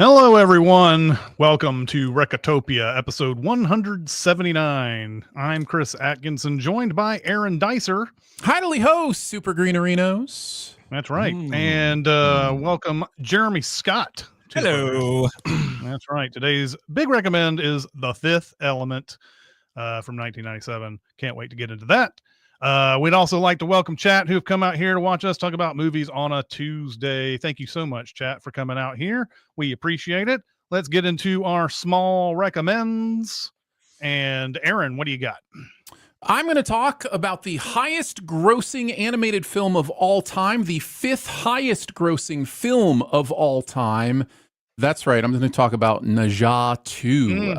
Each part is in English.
Hello, everyone. Welcome to Recotopia, episode 179. I'm Chris Atkinson, joined by Aaron Dicer. Heidely ho, Super Greeninos. That's right. And welcome Jeremy Scott. Hello. That's right. Today's big recommend is The Fifth Element from 1997. Can't wait to get into that. We'd also like to welcome chat who've come out here to watch us talk about movies on a Tuesday. Thank you so much, chat, for coming out here. We appreciate it. Let's get into our small recommends. And Aaron, what do you got? I'm going to talk about the highest grossing animated film of all time, the fifth highest grossing film of all time. That's right. I'm going to talk about Naja 2.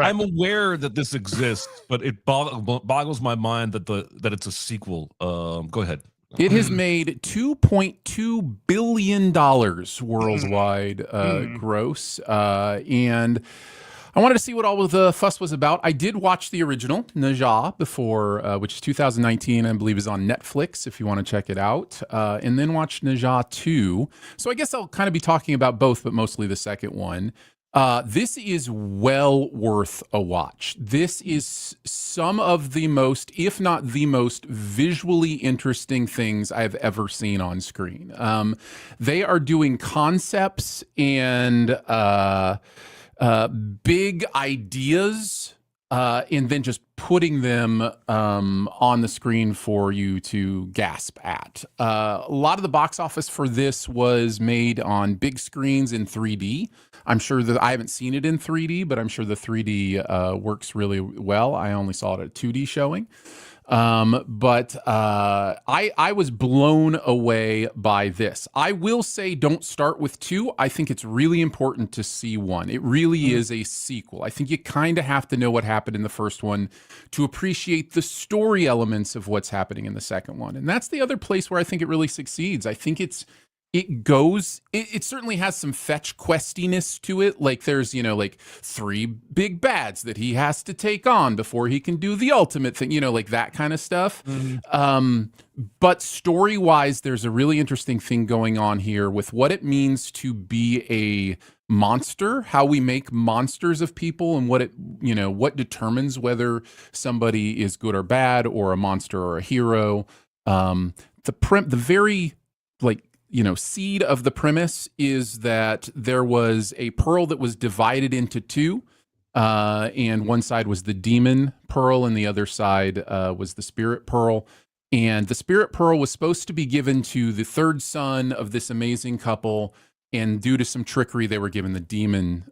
I'm aware that this exists, but it boggles my mind that it's a sequel. Go ahead. It has made $2.2 billion worldwide gross. And I wanted to see what all of the fuss was about. I did watch the original, Naja, before, which is 2019, I believe is on Netflix if you want to check it out, and then watched Naja 2. So I guess I'll kind of be talking about both, but mostly the second one. This is well worth a watch. This is some of the most, if not the most, visually interesting things I've ever seen on screen. They are doing concepts and big ideas and then just putting them on the screen for you to gasp at. A lot of the box office for this was made on big screens in 3D. I'm sure that I haven't seen it in 3D, but I'm sure the 3D works really well. I only saw it at 2D showing. But I was blown away by this. I will say don't start with 2. I think it's really important to see 1. It really is a sequel. I think you kind of have to know what happened in the first one to appreciate the story elements of what's happening in the second one. And that's the other place where I think it really succeeds. I think it certainly has some fetch questiness to it. Like there's, like 3 big bads that he has to take on before he can do the ultimate thing, like that kind of stuff. But story-wise, there's a really interesting thing going on here with what it means to be a monster, how we make monsters of people, and what determines whether somebody is good or bad, or a monster or a hero. The very seed of the premise is that there was a pearl that was divided into 2, and one side was the demon pearl and the other side was the spirit pearl. And the spirit pearl was supposed to be given to the third son of this amazing couple, and due to some trickery, they were given the demon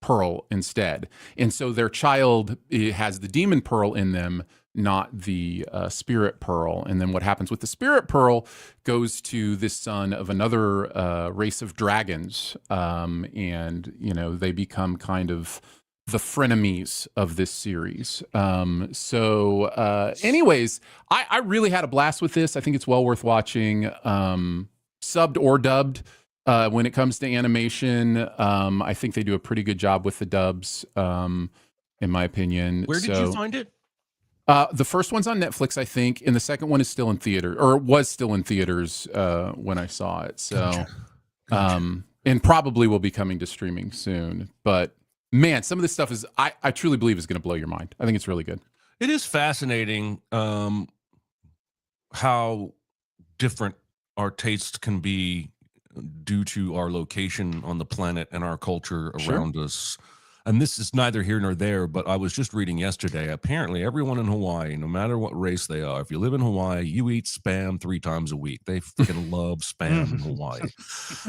pearl instead. And so their child has the demon pearl in them, not the spirit pearl. And then what happens with the spirit pearl goes to this son of another race of dragons. And, they become kind of the frenemies of this series. Anyways, I really had a blast with this. I think it's well worth watching, subbed or dubbed. When it comes to animation, I think they do a pretty good job with the dubs, in my opinion. Where did you find it? The first one's on Netflix, I think, and the second one is still in theater, or was still in theaters when I saw it. So, gotcha. And probably will be coming to streaming soon. But man, some of this stuff I truly believe is going to blow your mind. I think it's really good. It is fascinating how different our tastes can be due to our location on the planet and our culture around us. And this is neither here nor there, but I was just reading yesterday, apparently everyone in Hawaii, no matter what race they are, if you live in Hawaii, you eat Spam 3 times a week. They freaking love Spam in Hawaii.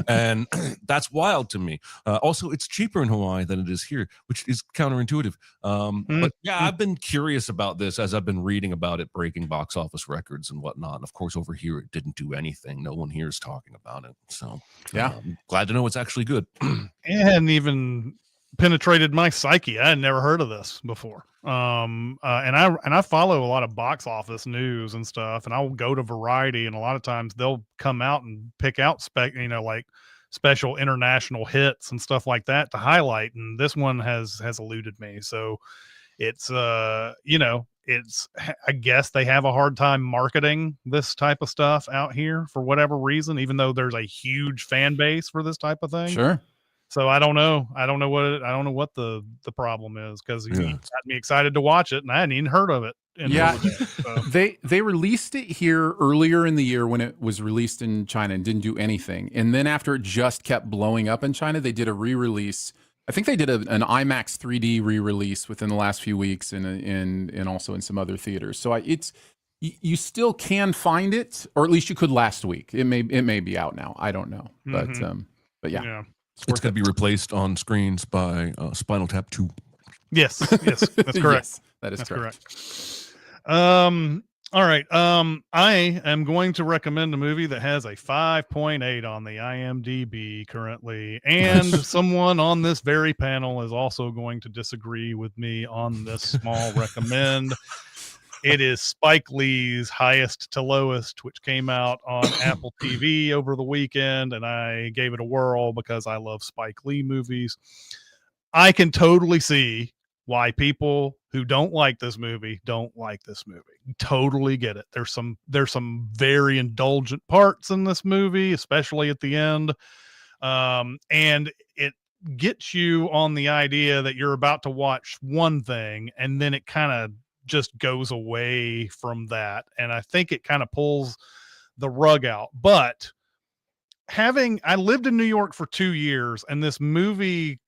And that's wild to me. Also, it's cheaper in Hawaii than it is here, which is counterintuitive. But yeah, I've been curious about this as I've been reading about it, breaking box office records and whatnot. And of course, over here, it didn't do anything. No one here is talking about it. So yeah, glad to know it's actually good. It hadn't even penetrated my psyche. I had never heard of this before. And I follow a lot of box office news and stuff, and I'll go to Variety, and a lot of times they'll come out and pick out special international hits and stuff like that to highlight. And this one has eluded me. So it's I guess they have a hard time marketing this type of stuff out here for whatever reason, even though there's a huge fan base for this type of thing. Sure. So I don't know. I don't know what the problem is, because you got me excited to watch it and I hadn't even heard of it. Yeah, So. they released it here earlier in the year when it was released in China and didn't do anything. And then after it just kept blowing up in China, they did a re-release. I think they did an IMAX 3D re-release within the last few weeks, and also in some other theaters. So you still can find it, or at least you could last week. It may be out now. I don't know, but yeah. It's going to be replaced on screens by Spinal Tap 2. Yes, that's correct. Yes, that is correct. All right. I am going to recommend a movie that has a 5.8 on the IMDb currently, and someone on this very panel is also going to disagree with me on this small recommend. It is Spike Lee's Highest to Lowest, which came out on Apple TV over the weekend, and I gave it a whirl because I love Spike Lee movies. I can totally see why people who don't like this movie don't like this movie. Totally get it. There's some very indulgent parts in this movie, especially at the end. And it gets you on the idea that you're about to watch one thing, and then it kind of just goes away from that. And I think it kind of pulls the rug out. But I lived in New York for 2 years, and this movie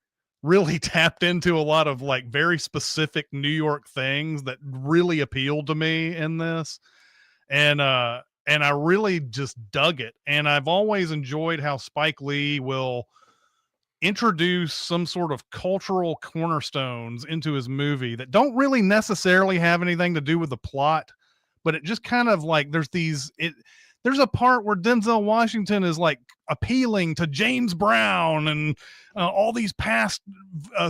really tapped into a lot of like very specific New York things that really appealed to me in this. And I really just dug it. And I've always enjoyed how Spike Lee will introduce some sort of cultural cornerstones into his movie that don't really necessarily have anything to do with the plot, but it just kind of like there's a part where Denzel Washington is like appealing to James Brown and all these past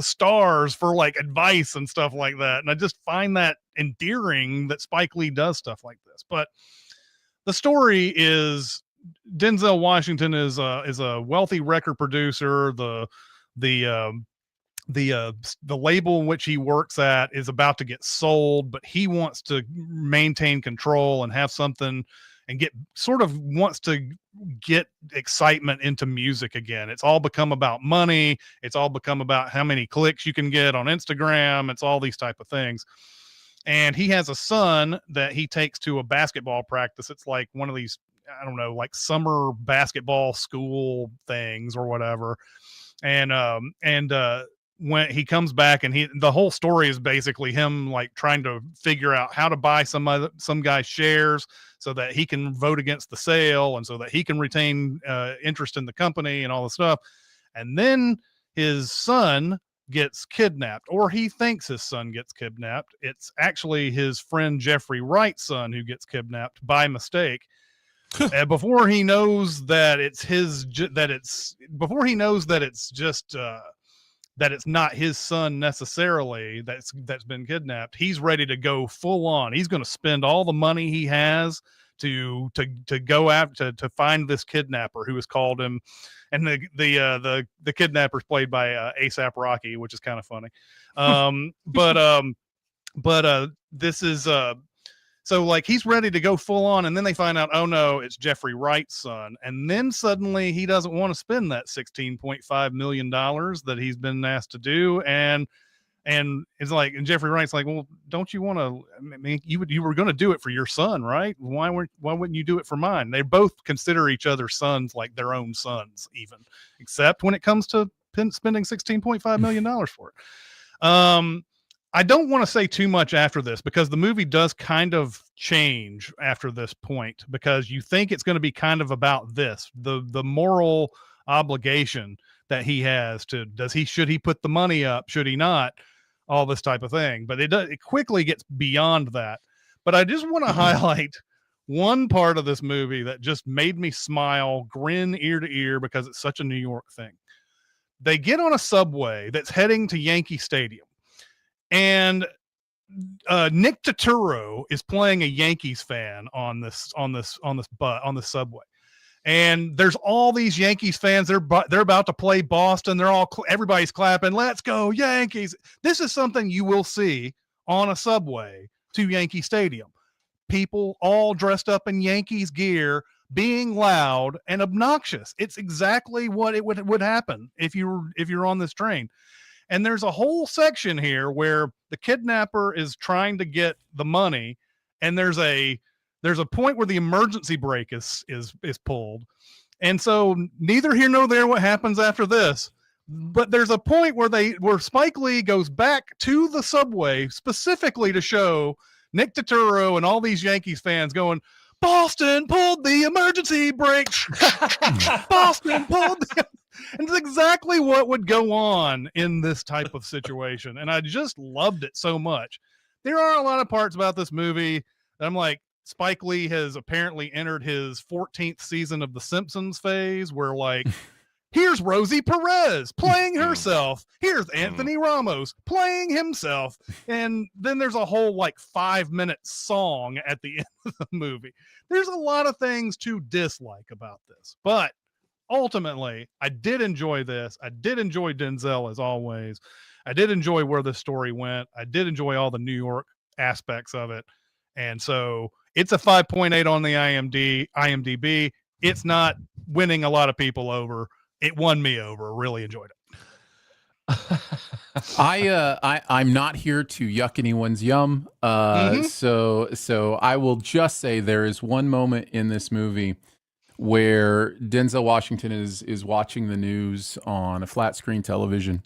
stars for like advice and stuff like that. And I just find that endearing that Spike Lee does stuff like this. But the story is Denzel Washington is a wealthy record producer. The label in which he works at is about to get sold, but he wants to maintain control and have something and wants to get excitement into music again. It's all become about money. It's all become about how many clicks you can get on Instagram. It's all these type of things. And he has a son that he takes to a basketball practice. It's like one of these, I don't know, like summer basketball school things or whatever. And when he comes back, and the whole story is basically him like trying to figure out how to buy some guy's shares so that he can vote against the sale and so that he can retain interest in the company and all this stuff. And then his son gets kidnapped, or he thinks his son gets kidnapped. It's actually his friend Jeffrey Wright's son who gets kidnapped by mistake. Before he knows that that it's not his son necessarily that's been kidnapped, he's ready to go full on. He's going to spend all the money he has to go after to find this kidnapper who has called him. And the kidnapper's played by A$AP Rocky, which is kind of funny. But this is so like he's ready to go full on, and then they find out, oh no, it's Jeffrey Wright's son. And then suddenly he doesn't want to spend that $16.5 million that he's been asked to do. And it's like, and Jeffrey Wright's like, well, don't you want to, I mean, you were going to do it for your son, right? Why wouldn't you do it for mine? They both consider each other's sons like their own sons, even, except when it comes to spending $16.5 million for it. I don't want to say too much after this, because the movie does kind of change after this point, because you think it's going to be kind of about this, the moral obligation that he has to, should he put the money up? Should he not? All this type of thing. But it quickly gets beyond that. But I just want to highlight one part of this movie that just made me smile, grin ear to ear, because it's such a New York thing. They get on a subway that's heading to Yankee Stadium. And Nick Turturro is playing a Yankees fan on this subway, and there's all these Yankees fans. They're about to play Boston. Everybody's clapping. Let's go Yankees! This is something you will see on a subway to Yankee Stadium. People all dressed up in Yankees gear, being loud and obnoxious. It's exactly what it would happen if you're on this train. And there's a whole section here where the kidnapper is trying to get the money, and there's a point where the emergency brake is pulled. And so neither here nor there what happens after this. But there's a point where Spike Lee goes back to the subway specifically to show Nick Turturro and all these Yankees fans going, Boston pulled the emergency brake. Boston pulled the... And it's exactly what would go on in this type of situation. And I just loved it so much. There are a lot of parts about this movie that I'm like, Spike Lee has apparently entered his 14th season of The Simpsons phase, where like, here's Rosie Perez playing herself. Here's Anthony Ramos playing himself. And then there's a whole like 5-minute song at the end of the movie. There's a lot of things to dislike about this, but ultimately I did enjoy this. I did enjoy Denzel as always. I did enjoy where the story went. I did enjoy all the New York aspects of it. And so it's a 5.8 on the IMDb. It's not winning a lot of people over. It won me over. Really enjoyed it. I'm not here to yuck anyone's yum. So I will just say there is one moment in this movie where Denzel Washington is watching the news on a flat screen television,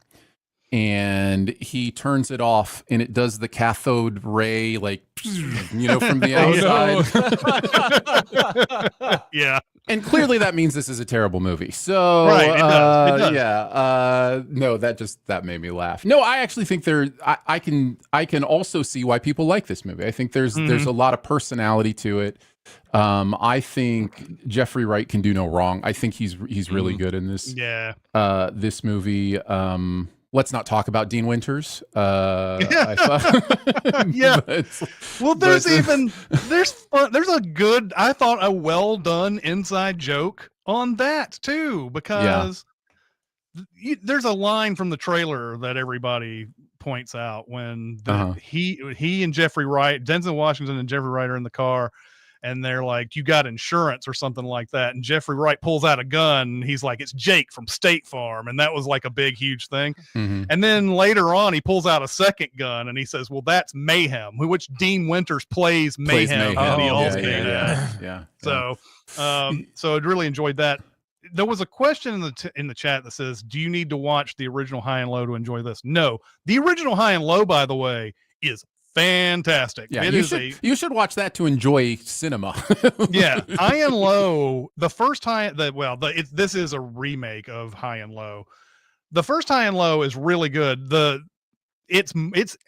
and he turns it off, and it does the cathode ray, like, from the outside. Yeah. And clearly that means this is a terrible movie. So, right, it does. Yeah. No, that made me laugh. No, I actually think I can also see why people like this movie. I think there's a lot of personality to it. I think Jeffrey Wright can do no wrong. I think he's really good in this. Yeah. This movie. Let's not talk about Dean Winters. Yeah. Well, there's a well done inside joke on that too, because there's a line from the trailer that everybody points out when he and Jeffrey Wright, Denzel Washington and Jeffrey Wright are in the car, and they're like, you got insurance or something like that. And Jeffrey Wright pulls out a gun. And he's like, it's Jake from State Farm. And that was like a big, huge thing. And then later on, he pulls out a second gun and he says, well, that's Mayhem, which Dean Winters plays Mayhem. Yeah. So I really enjoyed that. There was a question in the chat that says, do you need to watch the original High and Low to enjoy this? No, the original High and Low, by the way, is fantastic. Yeah, you should watch that to enjoy cinema. Yeah, High and Low. The first time this is a remake of High and Low. The first High and Low is really good. It's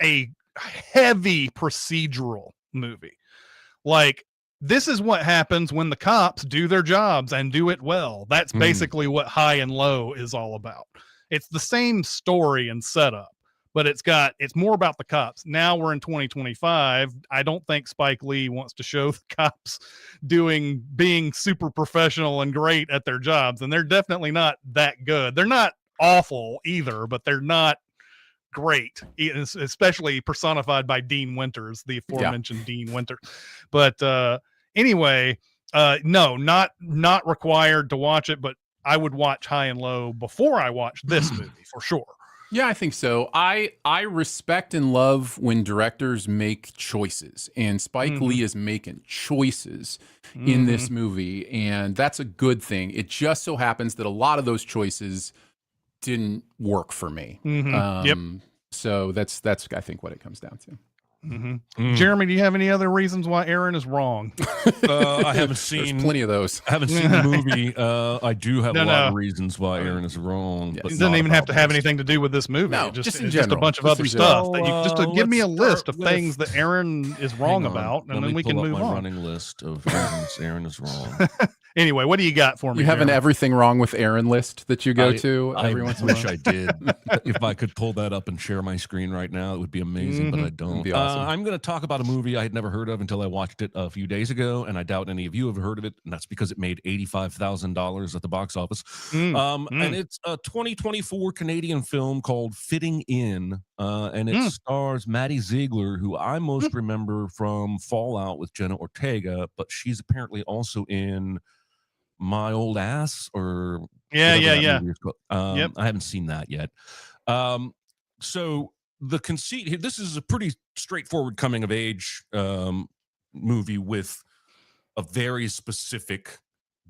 a heavy procedural movie. Like, this is what happens when the cops do their jobs and do it well. That's basically what High and Low is all about. It's the same story and setup, but it's more about the cops. Now we're in 2025. I don't think Spike Lee wants to show the cops being super professional and great at their jobs. And they're definitely not that good. They're not awful either, but they're not great, especially personified by Dean Winters, the aforementioned Dean Winters. But anyway, no, not required to watch it, but I would watch High and Low before I watch this movie for sure. Yeah, I think so. I respect and love when directors make choices, and Spike Lee is making choices in this movie, and that's a good thing. It just so happens that a lot of those choices didn't work for me. So that's I think what it comes down to. Jeremy, do you have any other reasons why Aaron is wrong? I haven't seen There's plenty of those. I haven't seen the movie. I do have a lot of reasons why Aaron is wrong. It doesn't even have to have anything to do with this movie. No, just in general. Just a bunch of other stuff. Just to give me a list of things that Aaron is wrong about, and then we can move on. Running list of reasons Aaron is wrong. Anyway, what do you got for me? You have an everything wrong with Aaron list that you go to every once in a while? I wish I did. If I could pull that up and share my screen right now, it would be amazing, but I don't. It'd be awesome. I'm going to talk about a movie I had never heard of until I watched it a few days ago, and I doubt any of you have heard of it, and that's because it made $85,000 at the box office. And it's a 2024 Canadian film called Fitting In. and it stars Maddie Ziegler, who I most remember from Fallout with Jenna Ortega, but she's apparently also in My Old Ass or whatever that movie is called. I haven't seen that yet. So the conceit here, this is a pretty straightforward coming of age movie with a very specific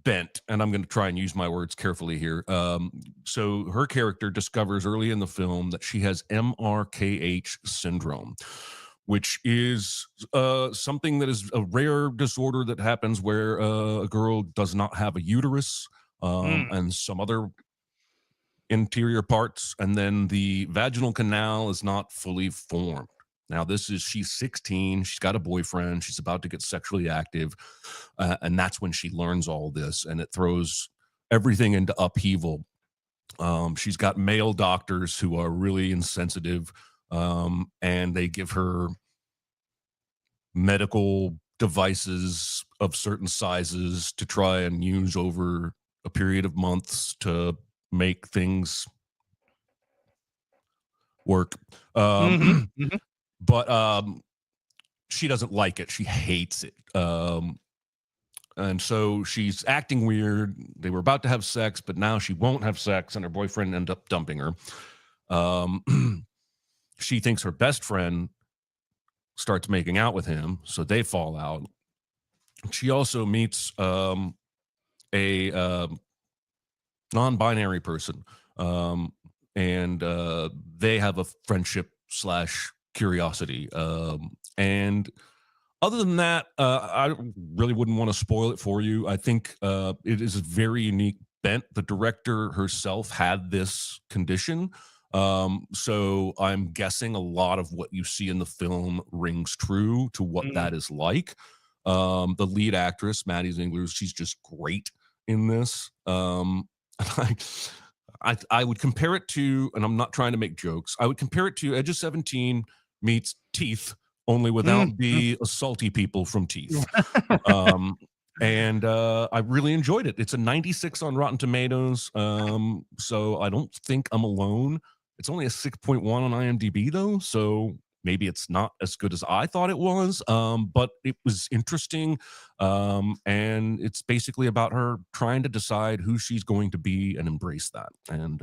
bent, and I'm going to try and use my words carefully here. So her character discovers early in the film that she has MRKH syndrome, which is something that is a rare disorder that happens where a girl does not have a uterus and some other interior parts, and then the vaginal canal is not fully formed. Now, she's 16, she's got a boyfriend, she's about to get sexually active, and that's when she learns all this, and it throws everything into upheaval. She's got male doctors who are really insensitive, and they give her medical devices of certain sizes to try and use over a period of months to make things work. But she doesn't like it. She hates it. And so she's acting weird. They were about to have sex, but now she won't have sex, and her boyfriend ended up dumping her. She thinks her best friend starts making out with him, so they fall out. She also meets a non-binary person, and they have a friendship / curiosity. And other than that, I really wouldn't want to spoil it for you. I think it is a very unique bent. The director herself had this condition. So I'm guessing a lot of what you see in the film rings true to what that is like. The lead actress, Maddie Ziegler, she's just great in this. I would compare it to, and I'm not trying to make jokes, I would compare it to Edge of 17 meets Teeth, only without the salty people from Teeth. And I really enjoyed it. It's a 96 on Rotten Tomatoes, so I don't think I'm alone. It's only a 6.1 on IMDb, though, so maybe it's not as good as I thought it was, but it was interesting, and it's basically about her trying to decide who she's going to be and embrace that. And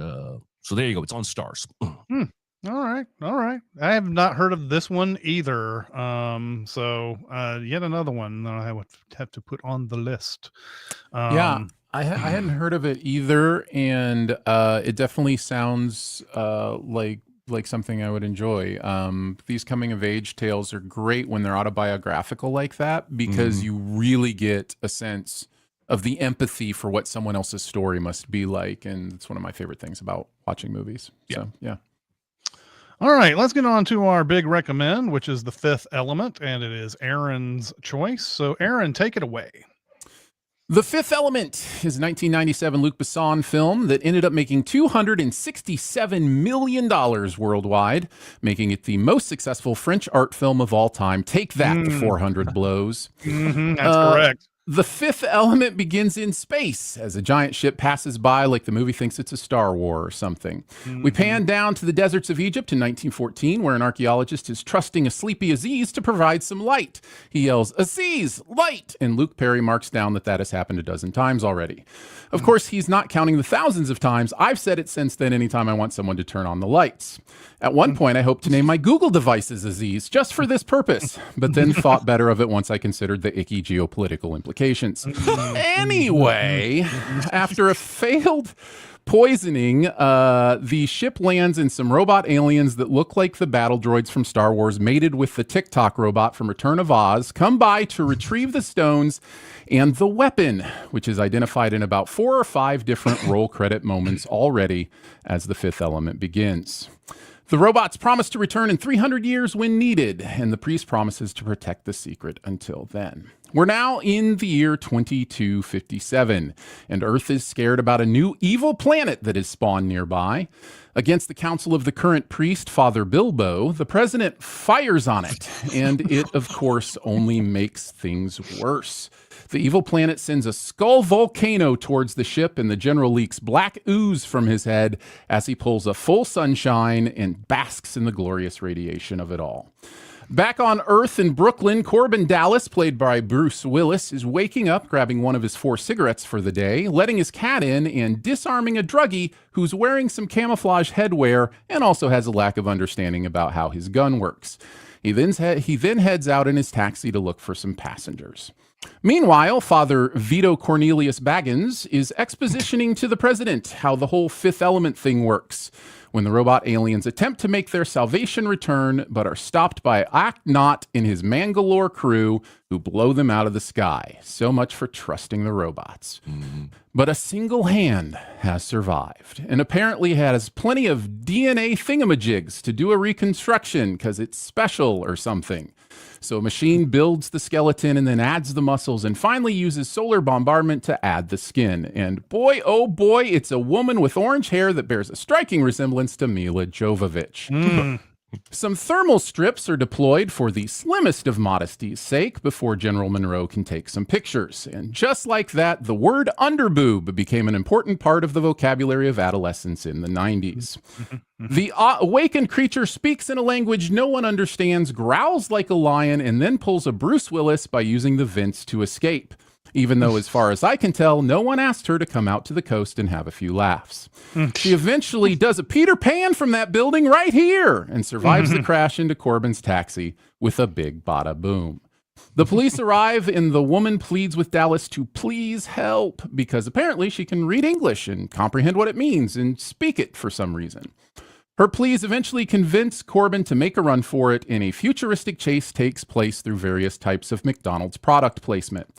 so there you go. It's on Stars. All right. I have not heard of this one either. So yet another one that I would have to put on the list. I hadn't heard of it either, and it definitely sounds like something I would enjoy. These coming of age tales are great when they're autobiographical like that, because you really get a sense of the empathy for what someone else's story must be like, and it's one of my favorite things about watching movies. So yeah. All right, let's get on to our big recommend, which is The Fifth Element, and it is Aaron's choice. So Aaron, take it away. The Fifth Element is a 1997 Luc Besson film that ended up making $267 million worldwide, making it the most successful French art film of all time. Take that, the 400 blows. That's correct. The Fifth Element begins in space as a giant ship passes by like the movie thinks it's a Star War or something. We pan down to the deserts of Egypt in 1914, where an archaeologist is trusting a sleepy Aziz to provide some light. He yells, "Aziz, light!" And Luke Perry marks down that has happened a dozen times already. Of course, he's not counting the thousands of times I've said it since then anytime I want someone to turn on the lights. At one point, I hoped to name my Google devices Aziz just for this purpose, but then thought better of it once I considered the icky geopolitical implications. Anyway, after a failed poisoning, the ship lands in some robot aliens that look like the battle droids from Star Wars, mated with the TikTok robot from Return of Oz, come by to retrieve the stones and the weapon, which is identified in about 4 or 5 different roll credit moments already as The Fifth Element begins. The robots promise to return in 300 years when needed, and the priest promises to protect the secret until then. We're now in the year 2257, and Earth is scared about a new evil planet that has spawned nearby. Against the counsel of the current priest, Father Bilbo, the president fires on it, and it, of course, only makes things worse. The evil planet sends a skull volcano towards the ship, and the general leaks black ooze from his head as he pulls a full sunshine and basks in the glorious radiation of it all. Back on Earth in Brooklyn, Corbin Dallas, played by Bruce Willis, is waking up, grabbing one of his 4 cigarettes for the day, letting his cat in, and disarming a druggie who's wearing some camouflage headwear and also has a lack of understanding about how his gun works. He then heads out in his taxi to look for some passengers. Meanwhile, Father Vito Cornelius Baggins is expositioning to the president how the whole Fifth Element thing works. When the robot aliens attempt to make their salvation return, but are stopped by Aknot and his Mangalore crew, who blow them out of the sky. So much for trusting the robots. But a single hand has survived, and apparently has plenty of DNA thingamajigs to do a reconstruction because it's special or something. So a machine builds the skeleton and then adds the muscles and finally uses solar bombardment to add the skin. And boy, oh boy, it's a woman with orange hair that bears a striking resemblance to Mila Jovovich. Some thermal strips are deployed for the slimmest of modesty's sake before General Monroe can take some pictures. And just like that, the word underboob became an important part of the vocabulary of adolescence in the 90s. The awakened creature speaks in a language no one understands, growls like a lion, and then pulls a Bruce Willis by using the vents to escape. Even though, as far as I can tell, no one asked her to come out to the coast and have a few laughs. She eventually does a Peter Pan from that building right here and survives the crash into Corbin's taxi with a big bada boom. The police arrive and the woman pleads with Dallas to please help because apparently she can read English and comprehend what it means and speak it for some reason. Her pleas eventually convince Corbin to make a run for it, and a futuristic chase takes place through various types of McDonald's product placement.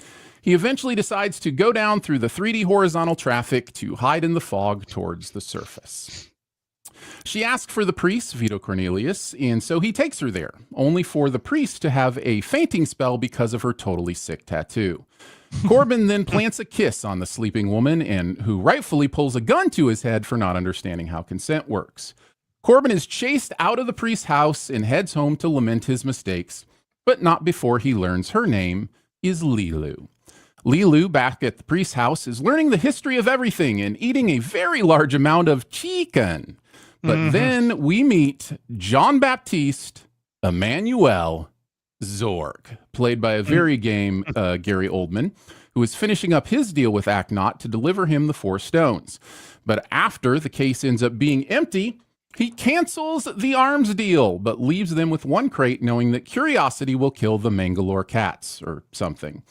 He eventually decides to go down through the 3D horizontal traffic to hide in the fog towards the surface. She asks for the priest, Vito Cornelius, and so he takes her there, only for the priest to have a fainting spell because of her totally sick tattoo. Corbin then plants a kiss on the sleeping woman, and who rightfully pulls a gun to his head for not understanding how consent works. Corbin is chased out of the priest's house and heads home to lament his mistakes, but not before he learns her name is Lilu. Lilu, back at the priest's house, is learning the history of everything and eating a very large amount of chicken. But then we meet Jean Baptiste Emmanuel Zorg, played by a very game Gary Oldman, who is finishing up his deal with Aknot to deliver him the 4 stones. But after the case ends up being empty, he cancels the arms deal, but leaves them with 1 crate, knowing that curiosity will kill the Mangalore cats or something.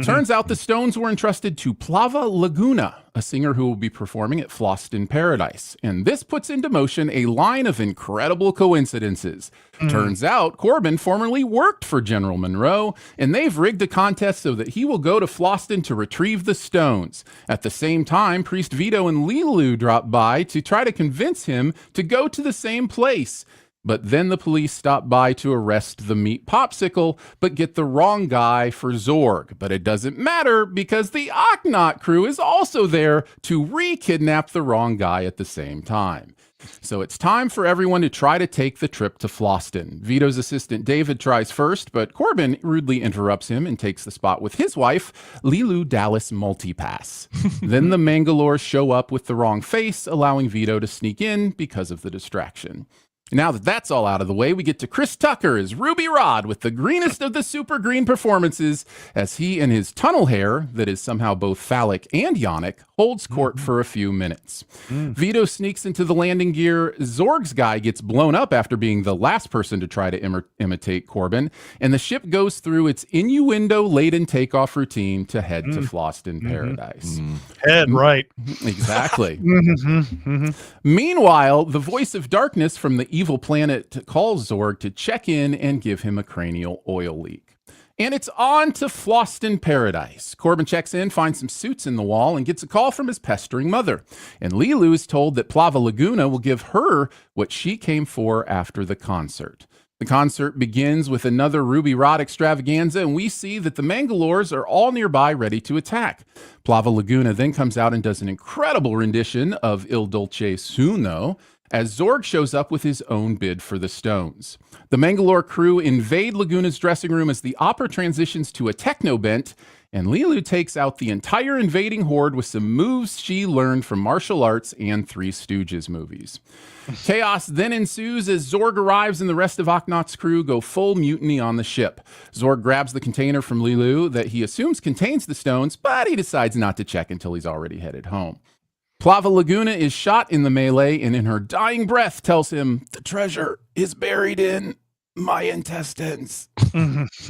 Turns out the stones were entrusted to Plava Laguna, a singer who will be performing at Floston Paradise. And this puts into motion a line of incredible coincidences. Turns out Corbin formerly worked for General Monroe, and they've rigged a contest so that he will go to Floston to retrieve the stones. At the same time, Priest Vito and Lilu drop by to try to convince him to go to the same place. But then the police stop by to arrest the meat popsicle, but get the wrong guy for Zorg. But it doesn't matter because the Aknot crew is also there to re-kidnap the wrong guy at the same time. So it's time for everyone to try to take the trip to Floston. Vito's assistant David tries first, but Corbin rudely interrupts him and takes the spot with his wife, Lilu Dallas Multipass. Then the Mangalore show up with the wrong face, allowing Vito to sneak in because of the distraction. Now that that's all out of the way, we get to Chris Tucker as Ruby Rod with the greenest of the super green performances as he and his tunnel hair, that is somehow both phallic and yonic, holds court for a few minutes. Vito sneaks into the landing gear. Zorg's guy gets blown up after being the last person to try to imitate Corbin, and the ship goes through its innuendo-laden takeoff routine to head to Floston Paradise. Head right. Exactly. Meanwhile, the voice of darkness from the evil planet calls Zorg to check in and give him a cranial oil leak. And it's on to Floston Paradise. Corbin checks in, finds some suits in the wall, and gets a call from his pestering mother. And Lilu is told that Plava Laguna will give her what she came for after the concert. The concert begins with another Ruby Rod extravaganza, and we see that the Mangalores are all nearby ready to attack. Plava Laguna then comes out and does an incredible rendition of Il Dolce Suno as Zorg shows up with his own bid for the stones. The Mangalore crew invade Laguna's dressing room as the opera transitions to a techno bent, and Lilu takes out the entire invading horde with some moves she learned from martial arts and Three Stooges movies. Chaos then ensues as Zorg arrives and the rest of Akhnot's crew go full mutiny on the ship. Zorg grabs the container from Lilu that he assumes contains the stones, but he decides not to check until he's already headed home. Plava Laguna is shot in the melee and in her dying breath tells him, "The treasure is buried in my intestines."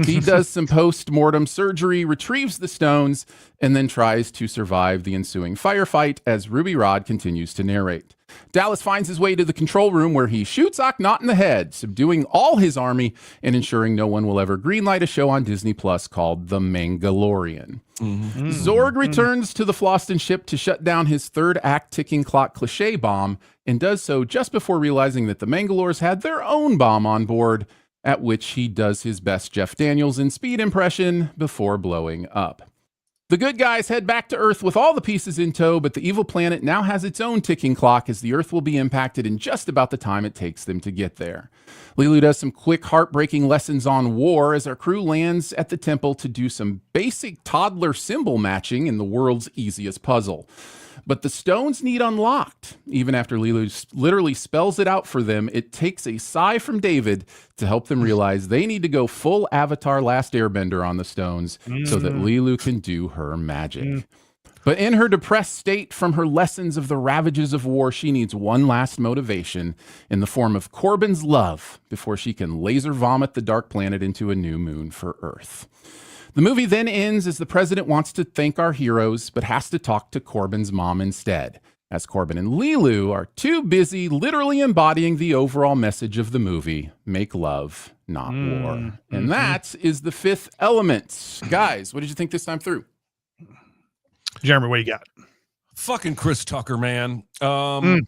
He does some post-mortem surgery, retrieves the stones, and then tries to survive the ensuing firefight as Ruby Rod continues to narrate. Dallas finds his way to the control room where he shoots Akhnot in the head, subduing all his army and ensuring no one will ever greenlight a show on Disney Plus called The Mangalorian. Zorg returns to the Floston ship to shut down his third act ticking clock cliche bomb and does so just before realizing that the Mangalores had their own bomb on board, at which he does his best Jeff Daniels in speed impression before blowing up. The good guys head back to Earth with all the pieces in tow, but the evil planet now has its own ticking clock as the Earth will be impacted in just about the time it takes them to get there. Lilu does some quick, heartbreaking lessons on war as our crew lands at the temple to do some basic toddler symbol matching in the world's easiest puzzle. But the stones need unlocked. Even after Lilu literally spells it out for them, it takes a sigh from David to help them realize they need to go full Avatar Last Airbender on the stones so that Lilu can do her magic. But in her depressed state from her lessons of the ravages of war, she needs one last motivation in the form of Corbin's love before she can laser vomit the dark planet into a new moon for Earth. The movie then ends as the president wants to thank our heroes, but has to talk to Corbin's mom instead, as Corbin and Lilu are too busy literally embodying the overall message of the movie, make love, not war. And that is The Fifth Element. Guys, what did you think this time through? Jeremy, what you got? Fucking Chris Tucker, man. I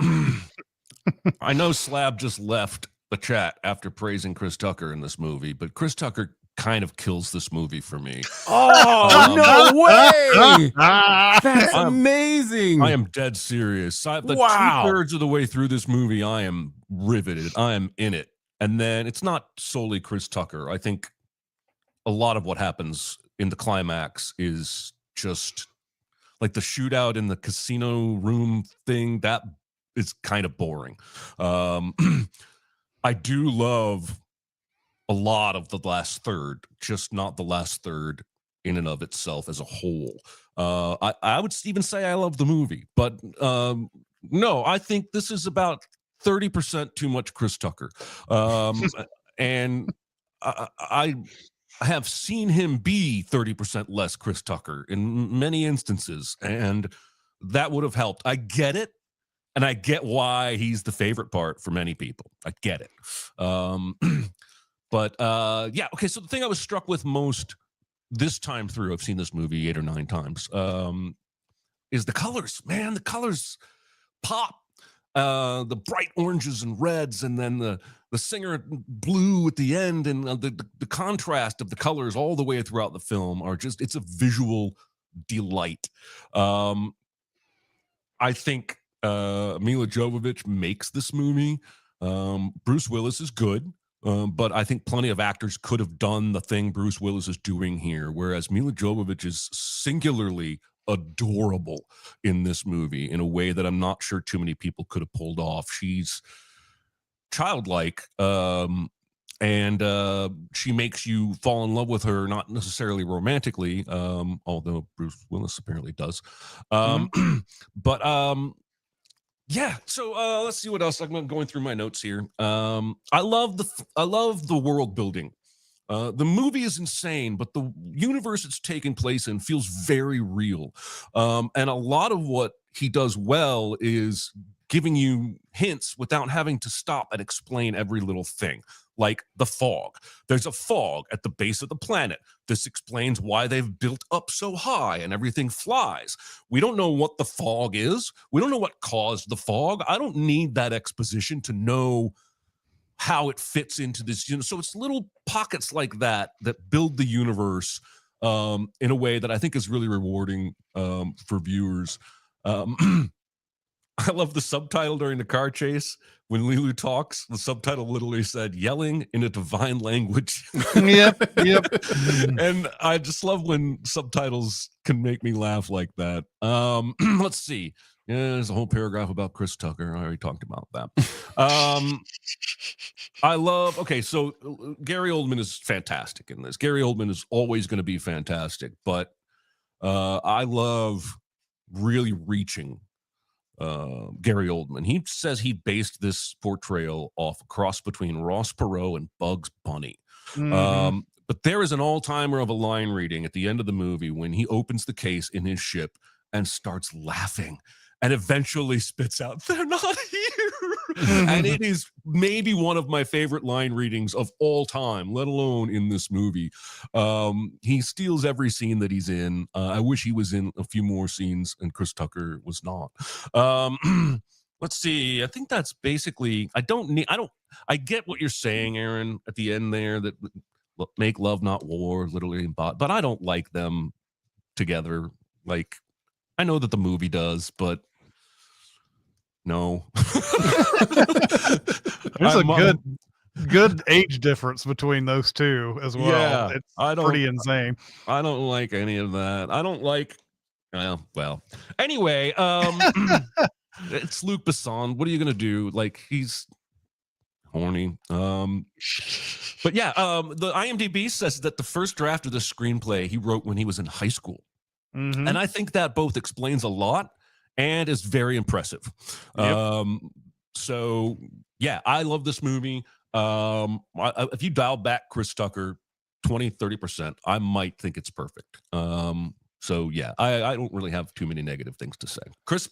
know Slab just left the chat after praising Chris Tucker in this movie, but Chris Tucker kind of kills this movie for me. Oh, no way! That's amazing. I am dead serious. Wow. 2/3 of the way through this movie, I am riveted. I am in it. And then it's not solely Chris Tucker. I think a lot of what happens in the climax is just like the shootout in the casino room thing. That is kind of boring. I do love a lot of the last third, just not the last third in and of itself as a whole. I would even say I love the movie, but no, I think this is about 30% too much Chris Tucker. And I have seen him be 30% less Chris Tucker in many instances, and that would have helped. I get it, and I get why he's the favorite part for many people. I get it. But yeah, okay, so the thing I was struck with most this time through, I've seen this movie 8 or 9 times, is the colors. Man, the colors pop. The bright oranges and reds, and then the singer blue at the end, and the contrast of the colors all the way throughout the film are just, it's a visual delight. I think Mila Jovovich makes this movie. Bruce Willis is good. But I think plenty of actors could have done the thing Bruce Willis is doing here, whereas Mila Jovovich is singularly adorable in this movie in a way that I'm not sure too many people could have pulled off. She's childlike, and she makes you fall in love with her, not necessarily romantically, although Bruce Willis apparently does. But yeah, so let's see what else. I'm going through my notes here. I love the world building. The movie is insane, but the universe it's taking place in feels very real. And a lot of what he does well is giving you hints without having to stop and explain every little thing. Like the fog. There's a fog at the base of the planet. This explains why they've built up so high and everything flies. We don't know what the fog is. We don't know what caused the fog. I don't need that exposition to know how it fits into this, so it's little pockets like that build the universe in a way that I think is really rewarding for viewers. I love the subtitle during the car chase when Lilu talks. The subtitle literally said "yelling in a divine language." Yep. And I just love when subtitles can make me laugh like that. Let's see. Yeah, there's a whole paragraph about Chris Tucker. I already talked about that. I love. Okay, so Gary Oldman is fantastic in this. Gary Oldman is always going to be fantastic, but I love really reaching Gary Oldman. He says he based this portrayal off a cross between Ross Perot and Bugs Bunny. But there is an all-timer of a line reading at the end of the movie when he opens the case in his ship and starts laughing and eventually spits out, "They're not here." And it is maybe one of my favorite line readings of all time, let alone in this movie. He steals every scene that he's in. I wish he was in a few more scenes, and Chris Tucker was not. Let's see. I think that's basically, I get what you're saying, Aaron, at the end there, that make love, not war, literally, but I don't like them together. Like, I know that the movie does, no. There's a good age difference between those two as well. Yeah, it's pretty insane. I don't like any of that. I don't like, well, anyway, it's Luc Besson. What are you going to do? Like, he's horny. But yeah, the IMDb says that the first draft of the screenplay he wrote when he was in high school. And I think that both explains a lot and is very impressive. Yep. So yeah, I love this movie. If you dial back Chris Tucker 20-30%, I might think it's perfect. So yeah, I don't really have too many negative things to say. Chris?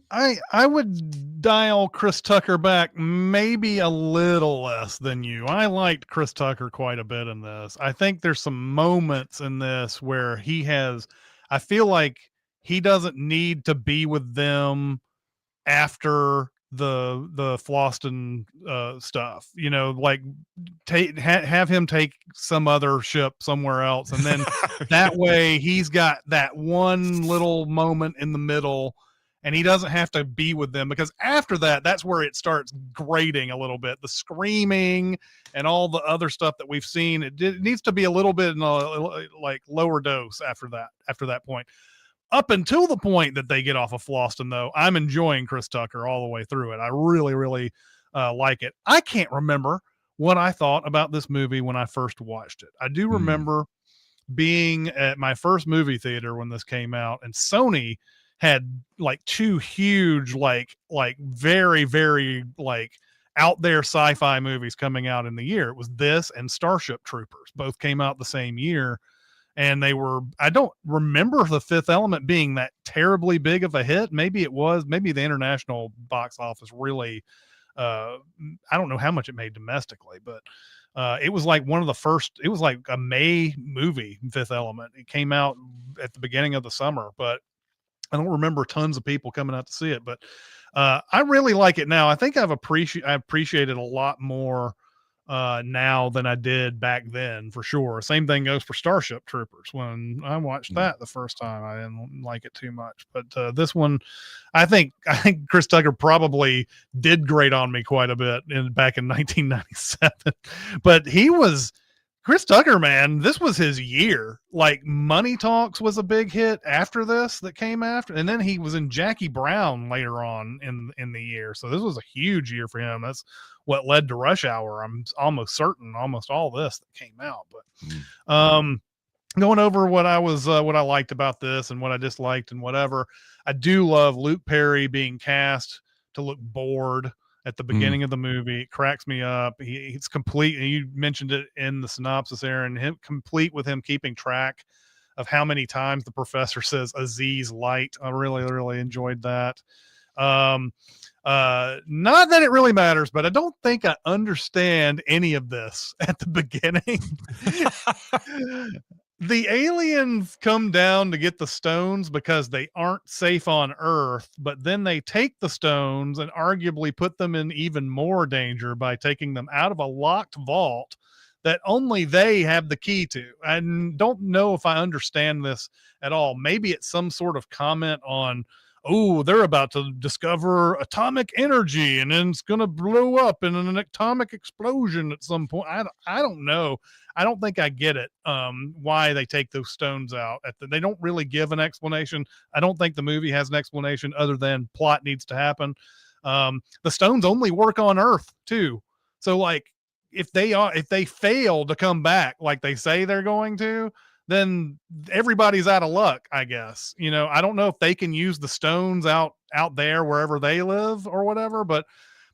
I would dial Chris Tucker back maybe a little less than you. I liked Chris Tucker quite a bit in this. I think there's some moments in this where I feel like he doesn't need to be with them after the Floston stuff, like have him take some other ship somewhere else, and then that way he's got that one little moment in the middle, and he doesn't have to be with them, because after that's where it starts grating a little bit. The screaming and all the other stuff that we've seen, it needs to be a little bit in a like lower dose after that point. Up until the point that they get off of Floston, though, I'm enjoying Chris Tucker all the way through it. I really, really like it. I can't remember what I thought about this movie when I first watched it. I do remember being at my first movie theater when this came out, and Sony had like two huge, like very, very like out there sci-fi movies coming out in the year. It was this and Starship Troopers. Both came out the same year. And I don't remember The Fifth Element being that terribly big of a hit. Maybe it was. Maybe the international box office really, I don't know how much it made domestically, but it was like one of the first, it was like a May movie, Fifth Element. It came out at the beginning of the summer, but I don't remember tons of people coming out to see it. But I really like it now. I think I appreciate it a lot more now than I did back then, for sure. Same thing goes for Starship Troopers. When I watched that the first time, I didn't like it too much, but this one, I think Chris Tucker probably did grate on me quite a bit back in 1997. But Chris Tucker, man, this was his year. Like, Money Talks was a big hit after this that came after, and then he was in Jackie Brown later on in the year. So this was a huge year for him. That's what led to Rush Hour. I'm almost certain, almost all this that came out. But going over what I liked about this and what I disliked and whatever, I do love Luke Perry being cast to look bored at the beginning of the movie. It cracks me up. He's complete. And you mentioned it in the synopsis, Aaron, complete with him keeping track of how many times the professor says Aziz Light. I really, really enjoyed that. Not that it really matters, but I don't think I understand any of this at the beginning. the aliens come down to get the stones because they aren't safe on Earth, but then they take the stones and arguably put them in even more danger by taking them out of a locked vault that only they have the key to. I don't know if I understand this at all. Maybe it's some sort of comment on, oh, they're about to discover atomic energy and then it's going to blow up in an atomic explosion at some point. I don't know. I don't think I get it. Why they take those stones out they don't really give an explanation. I don't think the movie has an explanation other than plot needs to happen. The stones only work on Earth too. So like if they fail to come back like they say they're going to, then everybody's out of luck, I guess. You know, I don't know if they can use the stones out there wherever they live or whatever, but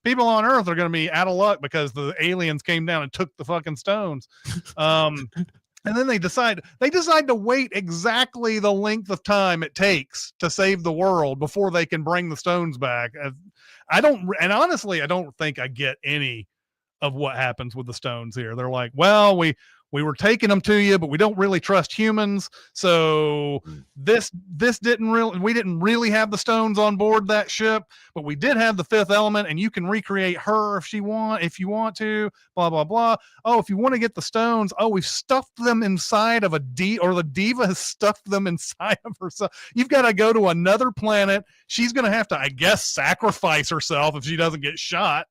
people on Earth are going to be out of luck because the aliens came down and took the fucking stones. And then they decide to wait exactly the length of time it takes to save the world before they can bring the stones back. And honestly, I don't think I get any of what happens with the stones here. They're like, well, we were taking them to you, but we don't really trust humans. So we didn't really have the stones on board that ship, but we did have the fifth element and you can recreate her if you want to, blah, blah, blah. Oh, if you want to get the stones, we've stuffed them inside of the diva has stuffed them inside of herself. You've got to go to another planet. She's going to have to, I guess, sacrifice herself if she doesn't get shot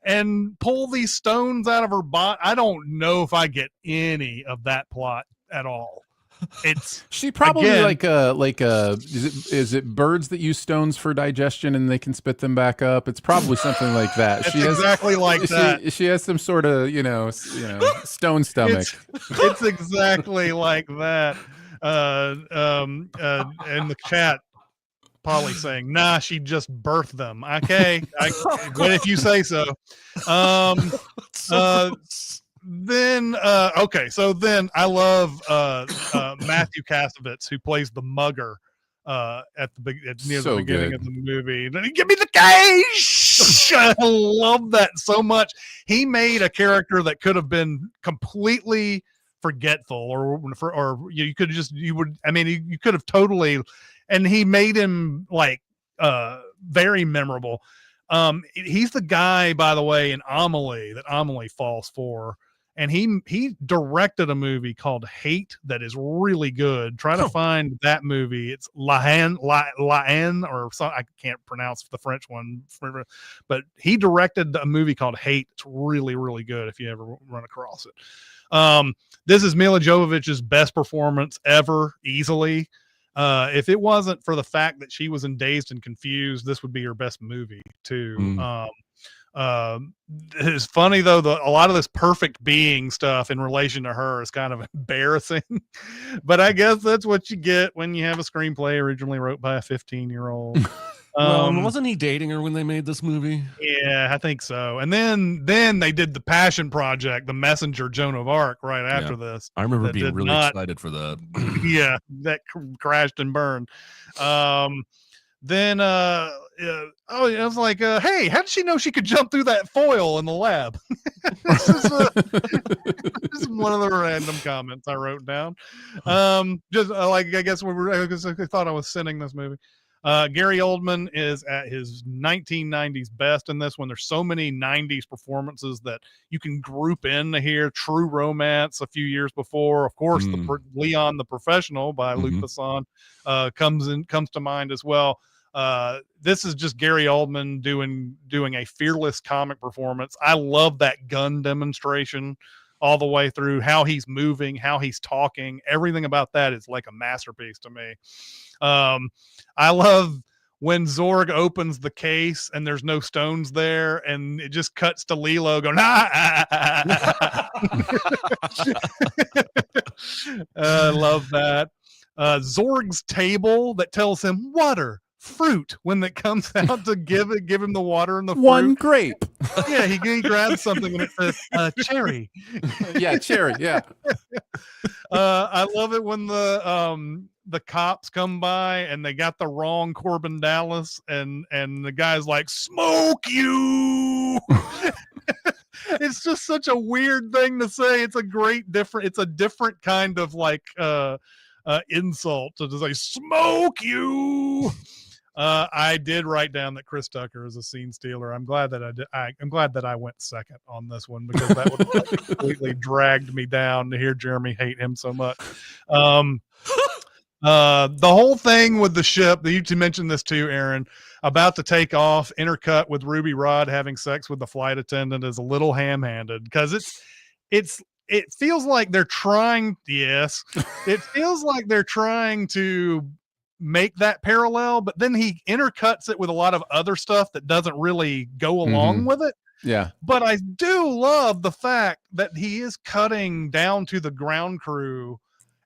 and pull these stones out of her body. I don't know if I get any of that plot at all. It's she probably is it birds that use stones for digestion and they can spit them back up? It's probably something like that. She has some sort of stone stomach. It's exactly like that. In the chat, Polly saying, nah, she just birthed them. Okay. But if you say so. Then I love Matthew Kasovitz, who plays the mugger near the beginning of the movie. Give me the cage. I love that so much. He made a character that could have been completely forgetful, you could have totally, and he made him like very memorable. He's the guy, by the way, in Amelie that Amelie falls for. And he directed a movie called Hate that is really good. Try to find that movie. It's La Haine, or something. I can't pronounce the French one, but he directed a movie called Hate. It's really, really good if you ever run across it. This is Mila Jovovich's best performance ever, easily. If it wasn't for the fact that she was in Dazed and Confused, this would be her best movie too. It's funny though, a lot of this perfect being stuff in relation to her is kind of embarrassing, but I guess that's what you get when you have a screenplay originally wrote by a 15-year-old. Wasn't he dating her when they made this movie? Yeah, I think so. And then they did the Passion Project, The Messenger, Joan of Arc, right after this. I remember being really excited for that. Yeah, that crashed and burned. Then I was like, hey, how did she know she could jump through that foil in the lab? This is one of the random comments I wrote down. I thought I was sending this movie. Gary Oldman is at his 1990s best in this one. There's so many 90s performances that you can group into here. True Romance a few years before, of course, Leon the Professional by Luc Besson comes to mind as well. This is just Gary Oldman doing a fearless comic performance. I love that gun demonstration all the way through, how he's moving, how he's talking. Everything about that is like a masterpiece to me. I love when Zorg opens the case and there's no stones there, and it just cuts to Lilo going, I love that. Zorg's table that tells him water, fruit, when that comes out to give him the water and the fruit. One grape. Yeah, he grabs something and it says cherry. Yeah, cherry. Yeah. I love it when the cops come by and they got the wrong Corbin Dallas, and the guy's like, smoke you. it's just such a weird thing to say. It's a different kind of like insult to just say smoke you. I did write down that Chris Tucker is a scene stealer. I'm glad that I did. I'm glad that I went second on this one, because that would have completely dragged me down to hear Jeremy hate him so much. The whole thing with the ship, you mentioned this too, Aaron, about to take off, intercut with Ruby Rod having sex with the flight attendant, is a little ham-handed, because it feels like they're trying. Yes, it feels like they're trying to make that parallel, but then he intercuts it with a lot of other stuff that doesn't really go along with it. Yeah. But I do love the fact that he is cutting down to the ground crew,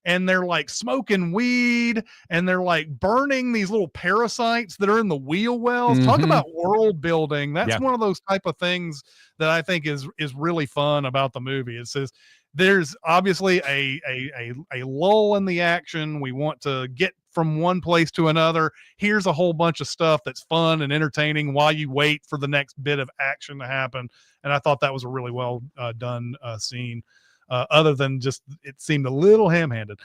and they're like smoking weed, and they're like burning these little parasites that are in the wheel wells. Talk about world building. That's one of those type of things that I think is really fun about the movie. It says there's obviously a lull in the action. We want to get from one place to another. Here's a whole bunch of stuff that's fun and entertaining while you wait for the next bit of action to happen. And I thought that was a really well done scene. Other than just, it seemed a little ham-handed.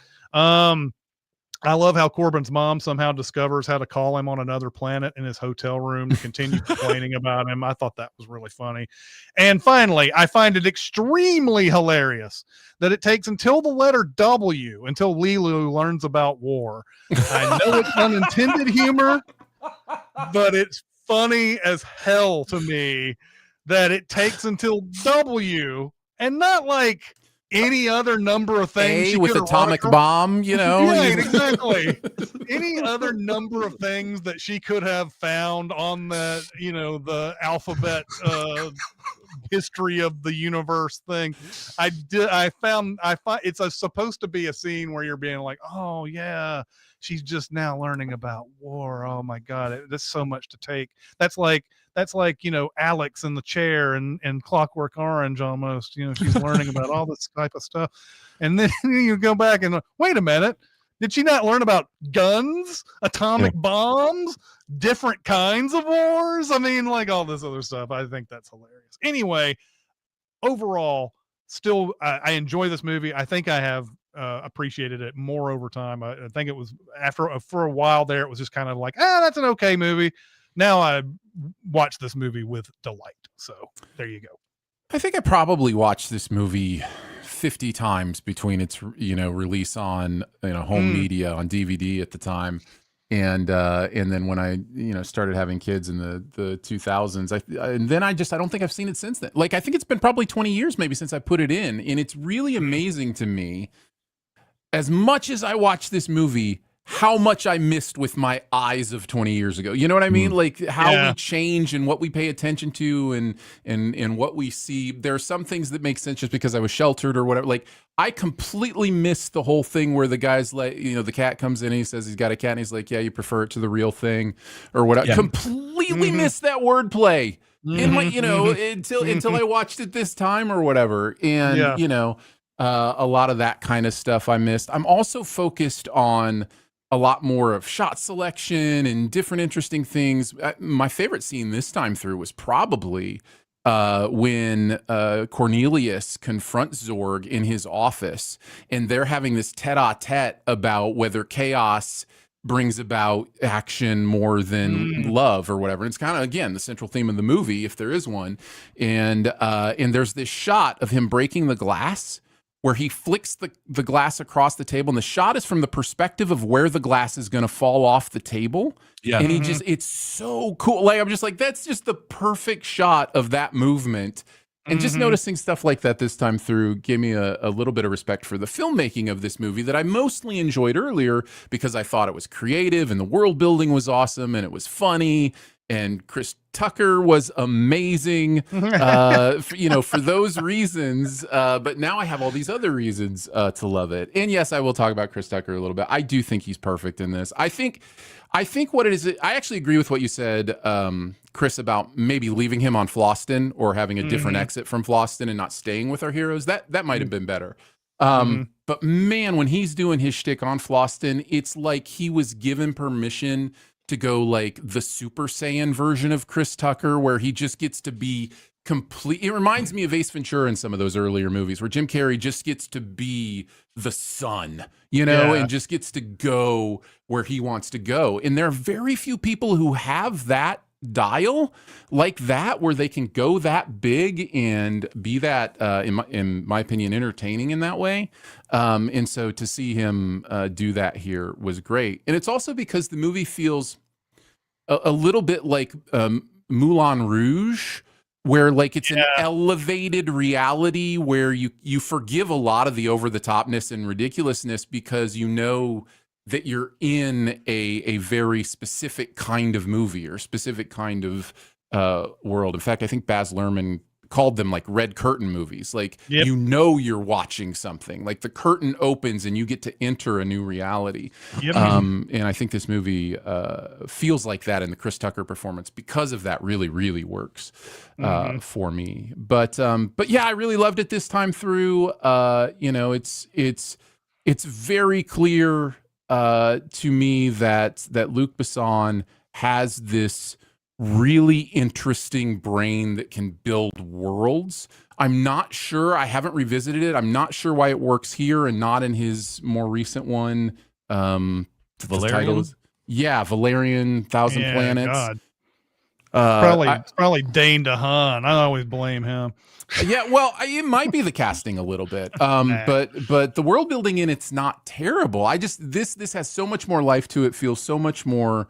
I love how Corbin's mom somehow discovers how to call him on another planet in his hotel room to continue complaining about him. I thought that was really funny. And finally, I find it extremely hilarious that it takes until the letter W until Lilu learns about war. I know it's unintended humor, but it's funny as hell to me that it takes until W and not like any other number of things. With atomic bomb, you know. Right, exactly. Any other number of things that she could have found on the, the alphabet history of the universe thing. I find it's supposed to be a scene where you're being like, oh yeah, she's just now learning about war. Oh my God, there's so much to take. That's like, Alex in the chair and Clockwork Orange almost, she's learning about all this type of stuff. And then you go back and wait a minute. Did she not learn about guns, atomic bombs, different kinds of wars? I mean, like all this other stuff. I think that's hilarious. Anyway, overall, still, I enjoy this movie. I think I have appreciated it more over time. I think it was for a while there, it was just kind of like, that's an okay movie. Now I watch this movie with delight. So there you go. I think I probably watched this movie 50 times between its release on home media on DVD at the time, and then when I started having kids in the 2000s, I don't think I've seen it since then. Like I think it's been probably 20 years maybe since I put it in, and it's really amazing to me. As much as I watched this movie, how much I missed with my eyes of 20 years ago. You know what I mean? Like how we change and what we pay attention to and what we see. There are some things that make sense just because I was sheltered or whatever. Like I completely missed the whole thing where the guy's like, the cat comes in and he says he's got a cat and he's like, yeah, you prefer it to the real thing or whatever. Yeah. Completely missed that wordplay in my, until I watched it this time or whatever. And, a lot of that kind of stuff I missed. I'm also focused on a lot more of shot selection and different interesting things. My favorite scene this time through was probably when Cornelius confronts Zorg in his office, and they're having this tete-a-tete about whether chaos brings about action more than love or whatever. And it's kind of, again, the central theme of the movie, if there is one. And there's this shot of him breaking the glass, where he flicks the glass across the table, and the shot is from the perspective of where the glass is going to fall off the table. Yeah. And it's so cool. Like, I'm just like, that's just the perfect shot of that movement. And just noticing stuff like that this time through gave me a little bit of respect for the filmmaking of this movie that I mostly enjoyed earlier because I thought it was creative and the world building was awesome and it was funny. And Chris Tucker was amazing, for those reasons. But now I have all these other reasons to love it. And yes, I will talk about Chris Tucker a little bit. I do think he's perfect in this. I think what it is, I actually agree with what you said, Chris, about maybe leaving him on Floston or having a different exit from Floston and not staying with our heroes. That might have been better. But man, when he's doing his shtick on Floston, it's like he was given permission to go like the Super Saiyan version of Chris Tucker, where he just gets to be complete. It reminds me of Ace Ventura in some of those earlier movies where Jim Carrey just gets to be the sun, and just gets to go where he wants to go. And there are very few people who have that dial like that, where they can go that big and be that, in my opinion, entertaining in that way. And so to see him do that here was great. And it's also because the movie feels a little bit like Moulin Rouge, where like it's an elevated reality where you forgive a lot of the over the topness and ridiculousness because you know that you're in a very specific kind of movie or specific kind of world. In fact, I think Baz Luhrmann called them like red curtain movies. Like, you're watching something. Like the curtain opens and you get to enter a new reality. And I think this movie feels like that in the Chris Tucker performance because of that. Really, really works for me. But yeah, I really loved it this time through. It's very clear to me that Luc Besson has this really interesting brain that can build worlds. I'm not sure. I haven't revisited it. I'm not sure why it works here and not in his more recent one. Valerian? Valerian, Thousand Planets. God. Probably Dane DeHaan. I always blame him. Yeah, well, it might be the casting a little bit, but the world building in it's not terrible. This has so much more life to it. Feels so much more,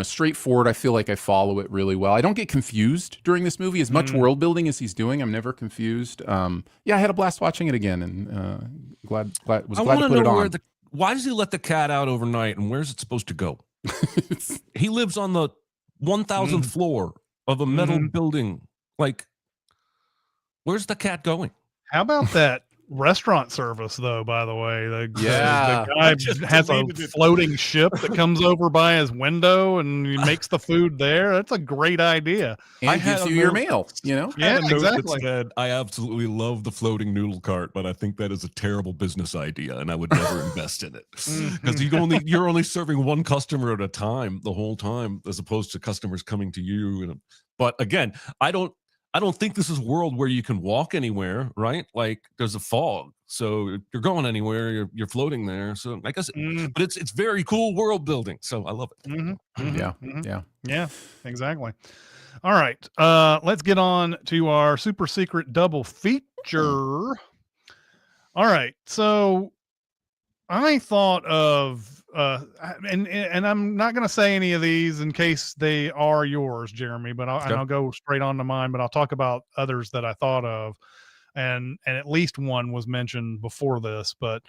straightforward. I feel like I follow it really well. I don't get confused during this movie. As much world building as he's doing, I'm never confused. I had a blast watching it again, and glad to put it on. Why does he let the cat out overnight, and where's it supposed to go? He lives on the 1,000th floor of a metal building. Like, where's the cat going? How about that restaurant service, though? By the way, the guy has a floating ship that comes over by his window and he makes the food there. That's a great idea. And gives you your mail. Yeah, exactly. Said, I absolutely love the floating noodle cart, but I think that is a terrible business idea, and I would never invest in it because you're only serving one customer at a time the whole time, as opposed to customers coming to you. But again, I don't think this is a world where you can walk anywhere, right? Like there's a fog, so if you're going anywhere, you're floating there. So I guess, but it's very cool world building. So I love it. Yeah, exactly. All right, let's get on to our super secret double feature. All right, so I thought of. And I'm not going to say any of these in case they are yours, Jeremy, but I'll go straight on to mine, but I'll talk about others that I thought of. And at least one was mentioned before this, but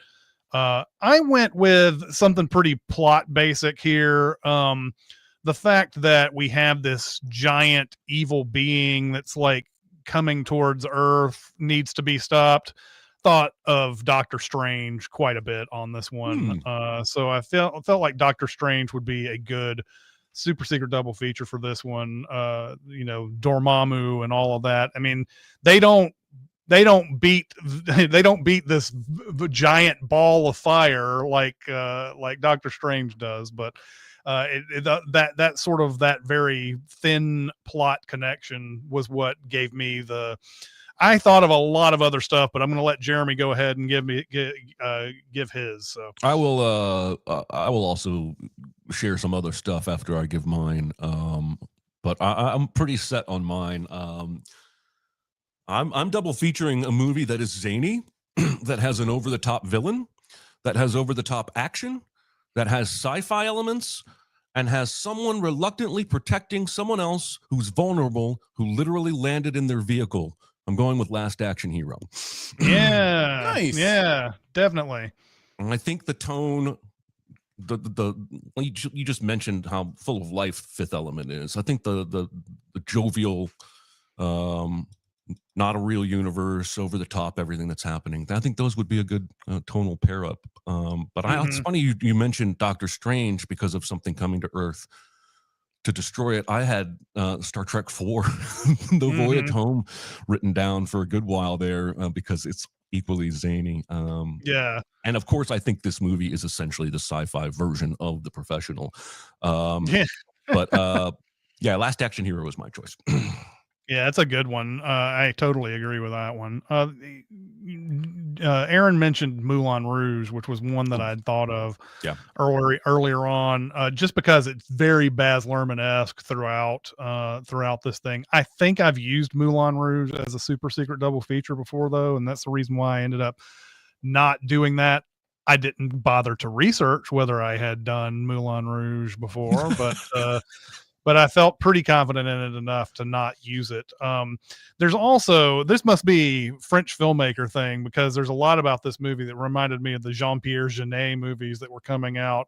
I went with something pretty plot basic here. The fact that we have this giant evil being that's like coming towards Earth needs to be stopped. Thought of Doctor Strange quite a bit on this one. So I felt like Doctor Strange would be a good super secret double feature for this one. Dormammu and all of that. I mean, they don't beat this giant ball of fire like Doctor Strange does, but that sort of that very thin plot connection was what gave me I thought of a lot of other stuff, but I'm going to let Jeremy go ahead and give his. So I will also share some other stuff after I give mine. But I'm pretty set on mine. I'm double featuring a movie that is zany, that has an over the top villain, that has over the top action, that has sci-fi elements, and has someone reluctantly protecting someone else who's vulnerable, who literally landed in their vehicle. I'm going with Last Action Hero. Yeah. Nice. Yeah, definitely. And I think the tone, you just mentioned how full of life Fifth Element is. I think the jovial, not a real universe, over the top, everything that's happening. I think those would be a good tonal pair up. But it's funny you mentioned Doctor Strange because of something coming to Earth to destroy it. I had Star Trek 4, The Voyage Home, written down for a good while there because it's equally zany. And of course, I think this movie is essentially the sci-fi version of The Professional. But Last Action Hero was my choice. Yeah, it's a good one. I totally agree with that one. Aaron mentioned Moulin Rouge, which was one that I'd thought of Yeah. earlier on, just because it's very Baz Luhrmann-esque throughout this thing. I think I've used Moulin Rouge as a super secret double feature before, though, and that's the reason why I ended up not doing that. I didn't bother to research whether I had done Moulin Rouge before, but I felt pretty confident in it enough to not use it. There's also, this must be French filmmaker thing, because there's a lot about this movie that reminded me of the Jean-Pierre Jeunet movies that were coming out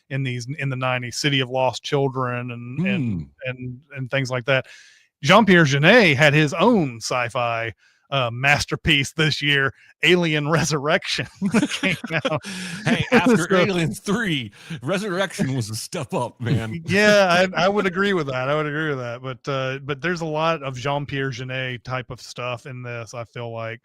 in the 90s, City of Lost Children and things like that. Jean-Pierre Jeunet had his own sci-fi masterpiece this year, Alien Resurrection. Came out. Hey, after Aliens 3, Resurrection was a step up, man. Yeah, I would agree with that. But there's a lot of Jean-Pierre Jeunet type of stuff in this. I feel like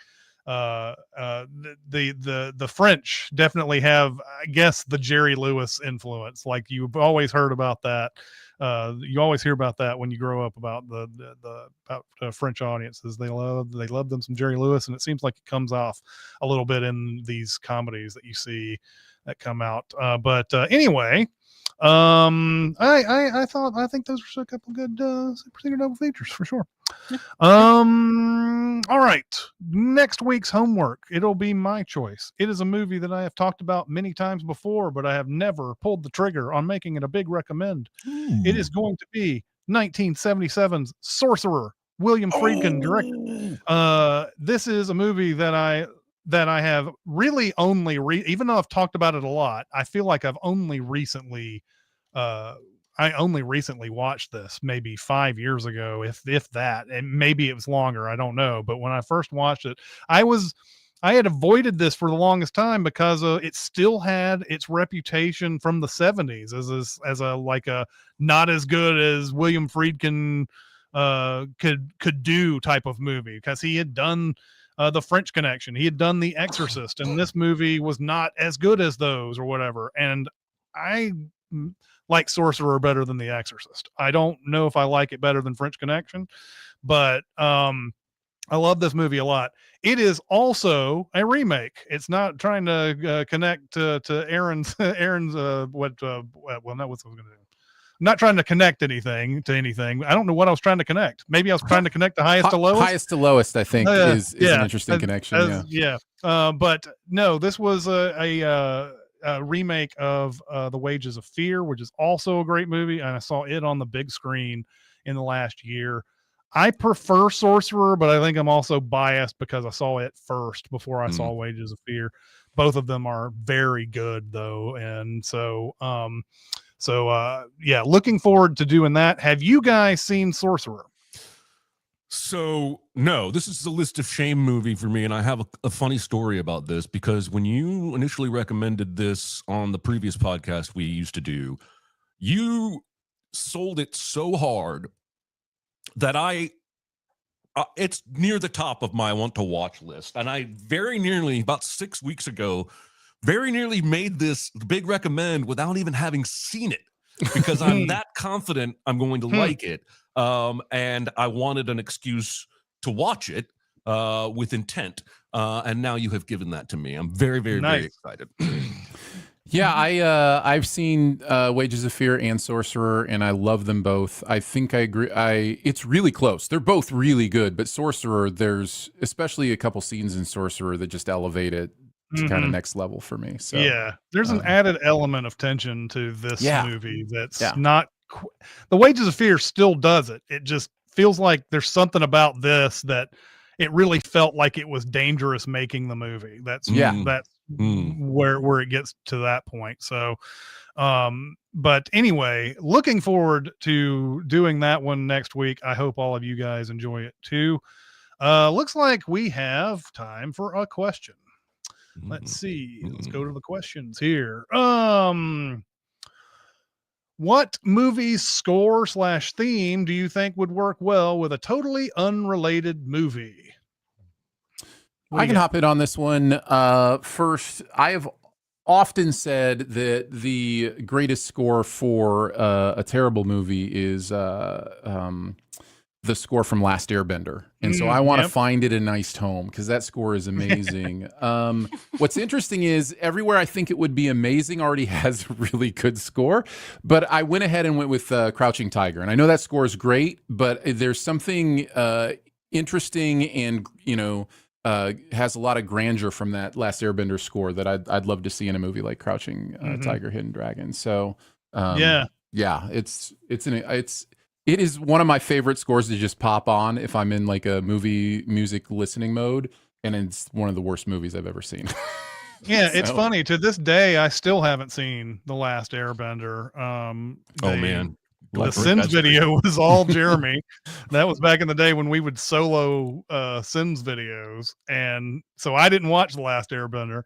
the French definitely have, I guess, the Jerry Lewis influence. Like you've always heard about that. You always hear about that when you grow up about about French audiences. They love them some Jerry Lewis, and it seems like it comes off a little bit in these comedies that you see that come out. But anyway, I think those were a couple good super secret double features for sure. All right, next week's homework, it'll be my choice. It is a movie that I have talked about many times before, but I have never pulled the trigger on making it a big recommend. It is going to be 1977's Sorcerer, William Friedkin directed. This is a movie that I have really only even though I've talked about it a lot, I feel like I've only recently watched this, maybe 5 years ago, if that, and maybe it was longer, I don't know. But when I first watched it, I had avoided this for the longest time because it still had its reputation from the 70s as a not as good as William Friedkin could do type of movie, because he had done The French Connection, he had done The Exorcist, and this movie was not as good as those or whatever. And I like Sorcerer better than The Exorcist. I don't know if I like it better than French Connection, but I love this movie a lot. It is also a remake. It's not trying to connect to Aaron's well, that was what I was going to do. I'm not trying to connect anything to anything. I don't know what I was trying to connect. Maybe I was trying to connect the highest to lowest. Highest to lowest, I think, is an interesting connection. But no, this was a remake of The Wages of Fear, which is also a great movie, and I saw it on the big screen in the last year. I prefer Sorcerer, but I think I'm also biased because I saw it first before I saw Wages of Fear. Both of them are very good though, and so looking forward to doing that. Have you guys seen Sorcerer? So no, this is a list of shame movie for me, and I have a funny story about this, because when you initially recommended this on the previous podcast we used to do, you sold it so hard that it's near the top of my want to watch list, and I very nearly, about 6 weeks ago, very nearly made this big recommend without even having seen it, because I'm that confident I'm going to like it. And I wanted an excuse to watch it with intent. And now you have given that to me. I'm very, very, very excited. Yeah, I've seen Wages of Fear and Sorcerer, and I love them both. I think I agree. It's really close. They're both really good, but Sorcerer, there's especially a couple scenes in Sorcerer that just elevate it to kind of next level for me. So yeah, there's an added element of tension to this movie that's not. The Wages of Fear still does it. It just feels like there's something about this that it really felt like it was dangerous making the movie. That's where it gets to that point. So, but anyway, looking forward to doing that one next week. I hope all of you guys enjoy it too. Looks like we have time for a question. Let's see. Let's go to the questions here. What movie's score / theme do you think would work well with a totally unrelated movie? I can hop in on this one. First, I have often said that the greatest score for a terrible movie is the score from Last Airbender. And so I want to Yep. find it a nice home because that score is amazing. What's interesting is Everywhere I Think It Would Be Amazing already has a really good score, but I went ahead and went with Crouching Tiger. And I know that score is great, but there's something interesting and, has a lot of grandeur from that Last Airbender score that I'd love to see in a movie like Crouching Tiger, Hidden Dragon. So yeah, it is one of my favorite scores to just pop on if I'm in like a movie music listening mode, and it's one of the worst movies I've ever seen. Yeah, it's funny. To this day, I still haven't seen The Last Airbender. Oh man, The Sins video was all Jeremy. That was back in the day when we would solo Sins videos, and so I didn't watch The Last Airbender.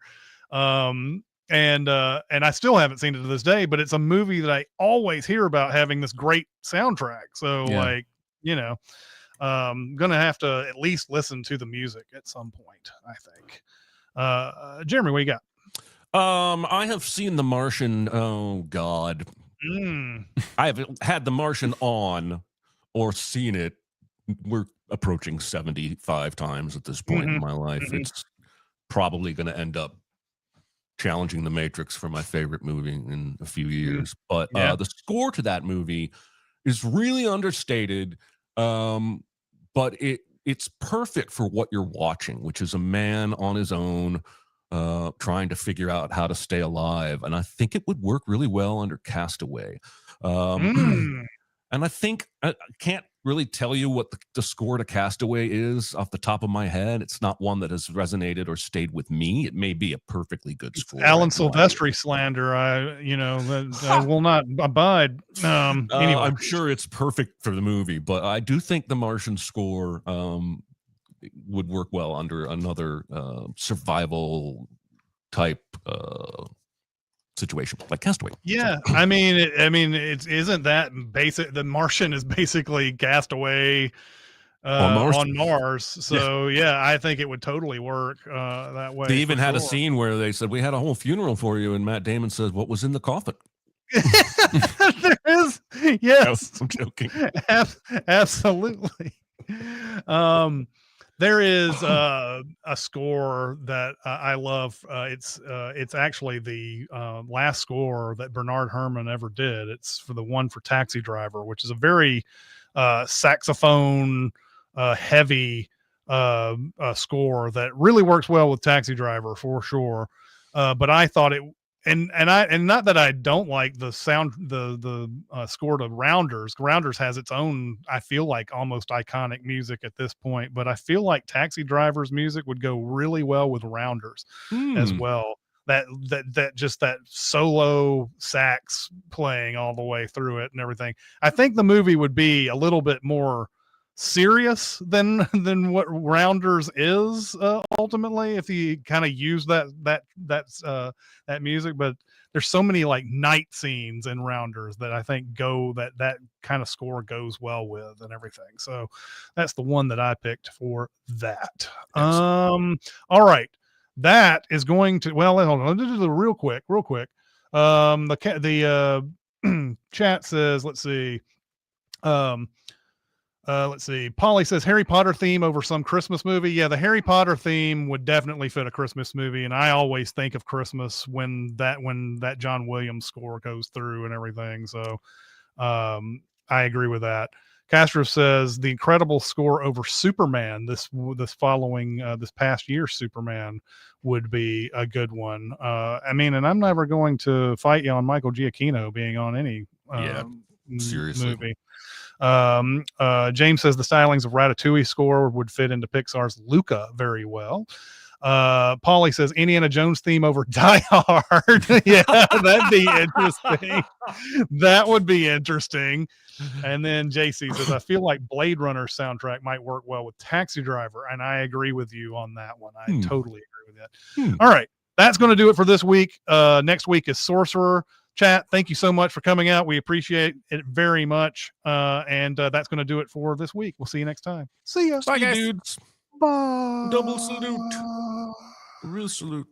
And I still haven't seen it to this day, but it's a movie that I always hear about having this great soundtrack. So like, gonna have to at least listen to the music at some point, I think. Jeremy, what you got? I have seen The Martian. Oh God. I haven't had The Martian on or seen it. We're approaching 75 times at this point in my life. It's probably going to end up challenging The Matrix for my favorite movie in a few years. But the score to that movie is really understated, but it's perfect for what you're watching, which is a man on his own trying to figure out how to stay alive. And I think it would work really well under Castaway. And I think I can't really tell you what the score to Castaway is off the top of my head. It's not one that has resonated or stayed with me. It may be a perfectly good score. Alan Silvestri slander. I will not abide. Anyway. I'm sure it's perfect for the movie, but I do think the Martian score would work well under another survival type situation like Castaway. Yeah, I mean, it isn't that basic. The Martian is basically Castaway on Mars. So yeah, I think it would totally work that way. They even had a scene where they said, "We had a whole funeral for you," and Matt Damon says, "What was in the coffin?" There is, yes. No, I'm joking. Absolutely. There is a score that I love. It's actually the last score that Bernard Herrmann ever did. It's for the one for Taxi Driver, which is a very saxophone heavy score that really works well with Taxi Driver for sure. But I thought it. And not that I don't like the sound, the score to Rounders. Rounders has its own, I feel like, almost iconic music at this point. But I feel like Taxi Driver's music would go really well with Rounders as well. That just that solo sax playing all the way through it and everything. I think the movie would be a little bit more serious than what Rounders is ultimately, if you kind of use that music. But there's so many like night scenes in Rounders that I think that kind of score goes well with and everything. So that's the one that I picked for that. Excellent. All right, that is going to, well, hold on, let's do it real quick. The chat says, let's see. Let's see. Polly says Harry Potter theme over some Christmas movie. Yeah, the Harry Potter theme would definitely fit a Christmas movie, and I always think of Christmas when that John Williams score goes through and everything. So, I agree with that. Castro says the incredible score over Superman this past year's Superman would be a good one. I mean, and I'm never going to fight you on Michael Giacchino being on any seriously movie. James says the stylings of Ratatouille score would fit into Pixar's Luca very well. Polly says Indiana Jones theme over Die Hard. Yeah, that'd be interesting. That would be interesting. And then JC says I feel like Blade Runner soundtrack might work well with Taxi Driver, and I agree with you on that one. I totally agree with that. All right, that's going to do it for this week. Next week is Sorcerer. Chat, thank you so much for coming out. We appreciate it very much. And that's going to do it for this week. We'll see you next time. See ya. Bye, guys. Dudes. Bye. Double salute. Real salute.